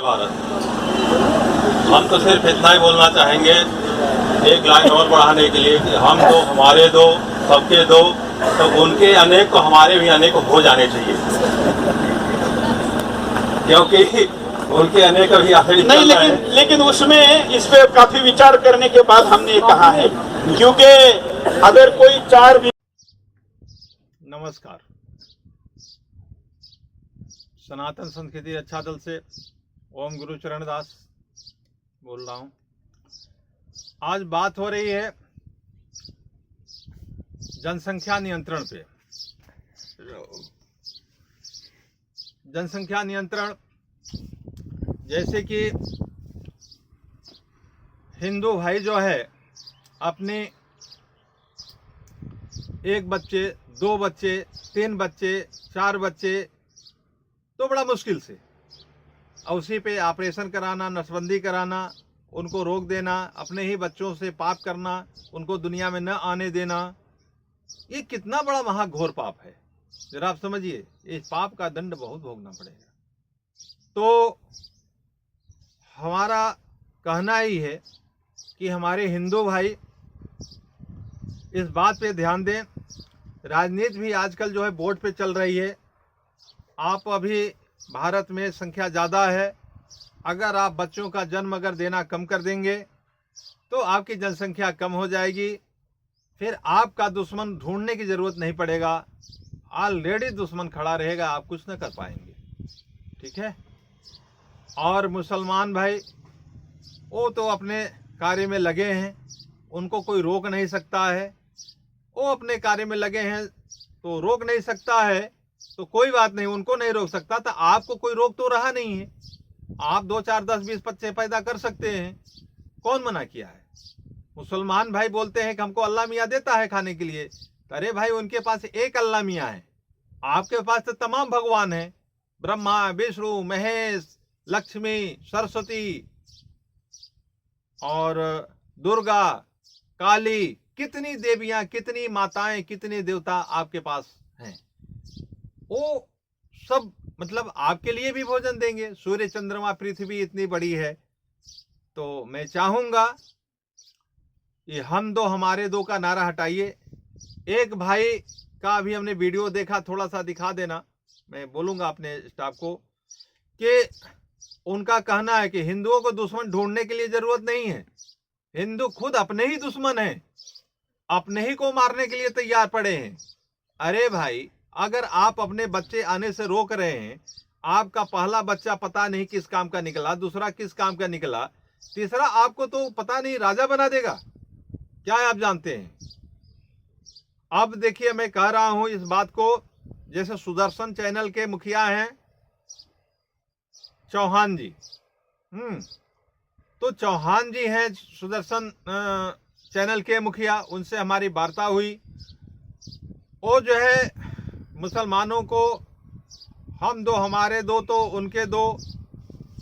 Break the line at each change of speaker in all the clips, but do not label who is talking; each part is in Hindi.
भारत। हम तो सिर्फ इतना ही बोलना चाहेंगे, एक लाइन और बढ़ाने के लिए कि हम दो हमारे दो सबके दो, तो उनके अनेक को हमारे भी अनेक हो जाने चाहिए, क्योंकि उनके अनेक अभी आखिरी
नहीं, लेकिन उसमें इस पे काफी विचार करने के बाद हमने कहा है, क्योंकि अगर कोई चार भी।
नमस्कार, सनातन संस्कृति रक्षा दल से ओम गुरु चरण दास बोल रहा हूं। आज बात हो रही है जनसंख्या नियंत्रण पे। जनसंख्या नियंत्रण, जैसे कि हिंदू भाई जो है अपने एक बच्चे, दो बच्चे, तीन बच्चे, चार बच्चे तो बड़ा मुश्किल से, और उसी पे ऑपरेशन कराना, नसबंदी कराना, उनको रोक देना, अपने ही बच्चों से पाप करना, उनको दुनिया में न आने देना, ये कितना बड़ा महाघोर पाप है। जरा आप समझिए, इस पाप का दंड बहुत भोगना पड़ेगा। तो हमारा कहना ही है कि हमारे हिंदू भाई इस बात पे ध्यान दें। राजनीति भी आजकल जो है वोट पे चल रही है। आप अभी भारत में संख्या ज़्यादा है, अगर आप बच्चों का जन्म अगर देना कम कर देंगे तो आपकी जनसंख्या कम हो जाएगी, फिर आपका दुश्मन ढूंढने की ज़रूरत नहीं पड़ेगा, ऑलरेडी दुश्मन खड़ा रहेगा, आप कुछ न कर पाएंगे। ठीक है। और मुसलमान भाई वो तो अपने कार्य में लगे हैं, उनको कोई रोक नहीं सकता है, वो अपने कार्य में लगे हैं तो रोक नहीं सकता है, तो कोई बात नहीं, उनको नहीं रोक सकता, तो आपको कोई रोक तो रहा नहीं है। आप 2, 4, 10, 20 बच्चे पैदा कर सकते हैं, कौन मना किया है। मुसलमान भाई बोलते हैं कि हमको अल्लाह मियाँ देता है खाने के लिए, अरे भाई उनके पास एक अल्लाह मियाँ है, आपके पास तो तमाम भगवान हैं, ब्रह्मा, विष्णु, महेश, लक्ष्मी, सरस्वती और दुर्गा, काली, कितनी देवियां, कितनी माताएं, कितने देवता आपके पास हैं। वो सब मतलब आपके लिए भी भोजन देंगे। सूर्य, चंद्रमा, पृथ्वी इतनी बड़ी है। तो मैं चाहूंगा कि हम दो हमारे दो का नारा हटाइए। एक भाई का अभी हमने वीडियो देखा, थोड़ा सा दिखा देना, मैं बोलूंगा अपने स्टाफ को कि उनका कहना है कि हिंदुओं को दुश्मन ढूंढने के लिए जरूरत नहीं है, हिंदू खुद अपने ही दुश्मन हैं, अपने ही को मारने के लिए तैयार पड़े हैं। अरे भाई, अगर आप अपने बच्चे आने से रोक रहे हैं, आपका पहला बच्चा पता नहीं किस काम का निकला, दूसरा किस काम का निकला, तीसरा आपको तो पता नहीं राजा बना देगा, क्या आप जानते हैं। अब देखिए, मैं कह रहा हूं इस बात को, जैसे सुदर्शन चैनल के मुखिया हैं चौहान जी, तो चौहान जी हैं सुदर्शन चैनल के मुखिया, उनसे हमारी वार्ता हुई। वो जो है मुसलमानों को हम दो हमारे दो तो उनके दो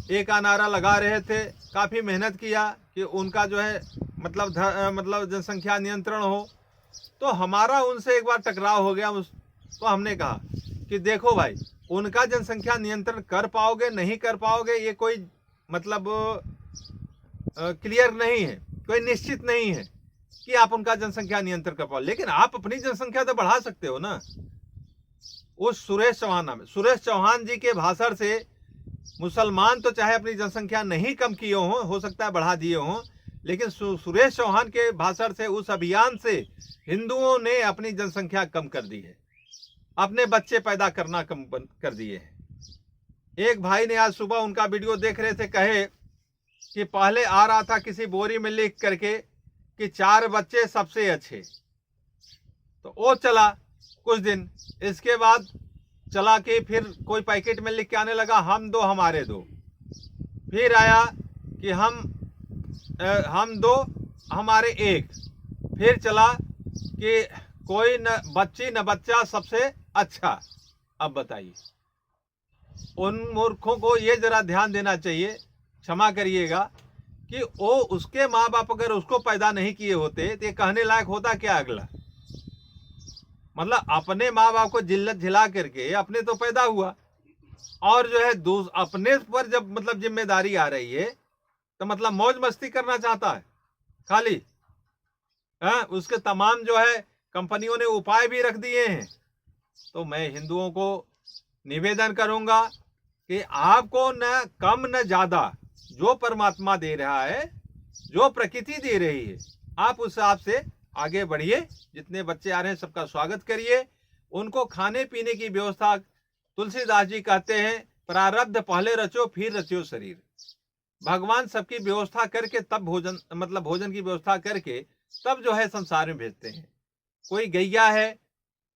एक का नारा लगा रहे थे। काफ़ी मेहनत किया कि उनका जो है मतलब जनसंख्या नियंत्रण हो। तो हमारा उनसे एक बार टकराव हो गया। तो हमने कहा कि देखो भाई, उनका जनसंख्या नियंत्रण कर पाओगे नहीं कर पाओगे ये कोई मतलब क्लियर नहीं है, कोई निश्चित नहीं है कि आप उनका जनसंख्या नियंत्रण कर पाओ, लेकिन आप अपनी जनसंख्या तो बढ़ा सकते हो ना। उस सुरेश चौहान जी के भाषण से मुसलमान तो चाहे अपनी जनसंख्या नहीं कम किए हों, हो सकता है बढ़ा दिए हों, लेकिन सुरेश चौहान के भाषण से, उस अभियान से हिंदुओं ने अपनी जनसंख्या कम कर दी है, अपने बच्चे पैदा करना कम कर दिए हैं। एक भाई ने आज सुबह उनका वीडियो देख रहे थे, कहे कि पहले आ रहा था किसी बोरी में लिख करके कि 4 बच्चे सबसे अच्छे, तो वो चला कुछ दिन, इसके बाद चला कि फिर कोई पैकेट में लिख के आने लगा हम दो हमारे दो, फिर आया कि हम दो हमारे एक, फिर चला कि कोई न बच्ची न बच्चा सबसे अच्छा। अब बताइए, उन मूर्खों को ये जरा ध्यान देना चाहिए, क्षमा करिएगा, कि वो उसके माँ बाप अगर उसको पैदा नहीं किए होते तो ये कहने लायक होता क्या अगला। मतलब अपने माँ बाप को जिल्लत झिला करके अपने तो पैदा हुआ, और जो है अपने पर जब मतलब जिम्मेदारी आ रही है तो मतलब मौज मस्ती करना चाहता है खाली। उसके तमाम जो है कंपनियों ने उपाय भी रख दिए हैं। तो मैं हिंदुओं को निवेदन करूंगा कि आपको न कम न ज्यादा, जो परमात्मा दे रहा है, जो प्रकृति दे रही है, आप उस हिसाब से आगे बढ़िए। जितने बच्चे आ रहे हैं सबका स्वागत करिए, उनको खाने पीने की व्यवस्था, तुलसीदास जी कहते हैं प्रारब्ध पहले रचो फिर रचो शरीर। भगवान सबकी व्यवस्था करके तब भोजन की व्यवस्था करके तब जो है संसार में भेजते हैं। कोई गैया है,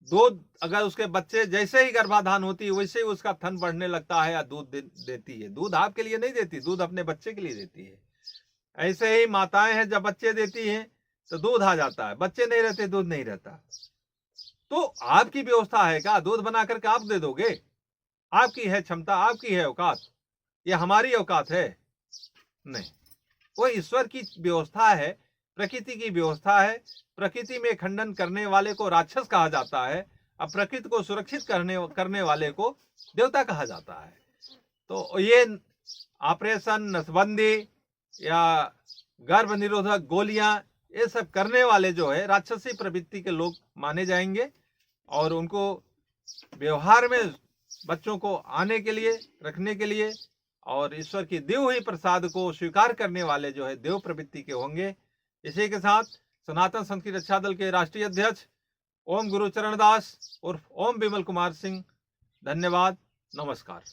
दूध अगर उसके बच्चे जैसे ही गर्भाधान होती है वैसे ही उसका थन बढ़ने लगता है या दूध देती है। दूध आपके लिए नहीं देती, दूध अपने बच्चे के लिए देती है। ऐसे ही माताएं हैं, जब बच्चे देती हैं तो दूध आ जाता है, बच्चे नहीं रहते दूध नहीं रहता। तो आपकी व्यवस्था है क्या? दूध बना करके आप दे दोगे? आपकी है क्षमता, आपकी है औकात, ये हमारी औकात है? नहीं, वो ईश्वर की व्यवस्था है, प्रकृति की व्यवस्था है। प्रकृति में खंडन करने वाले को राक्षस कहा जाता है, अब प्रकृति को सुरक्षित करने वाले को देवता कहा जाता है। तो ये ऑपरेशन नसबंदी या गर्भ निरोधक गोलियां, ये सब करने वाले जो है राक्षसी प्रवृत्ति के लोग माने जाएंगे। और उनको व्यवहार में बच्चों को आने के लिए, रखने के लिए, और ईश्वर की दी हुई प्रसाद को स्वीकार करने वाले जो है देव प्रवृत्ति के होंगे। इसी के साथ सनातन संघ की रक्षा दल के राष्ट्रीय अध्यक्ष ओम गुरु चरण दास उर्फ ओम विमल कुमार सिंह, धन्यवाद, नमस्कार।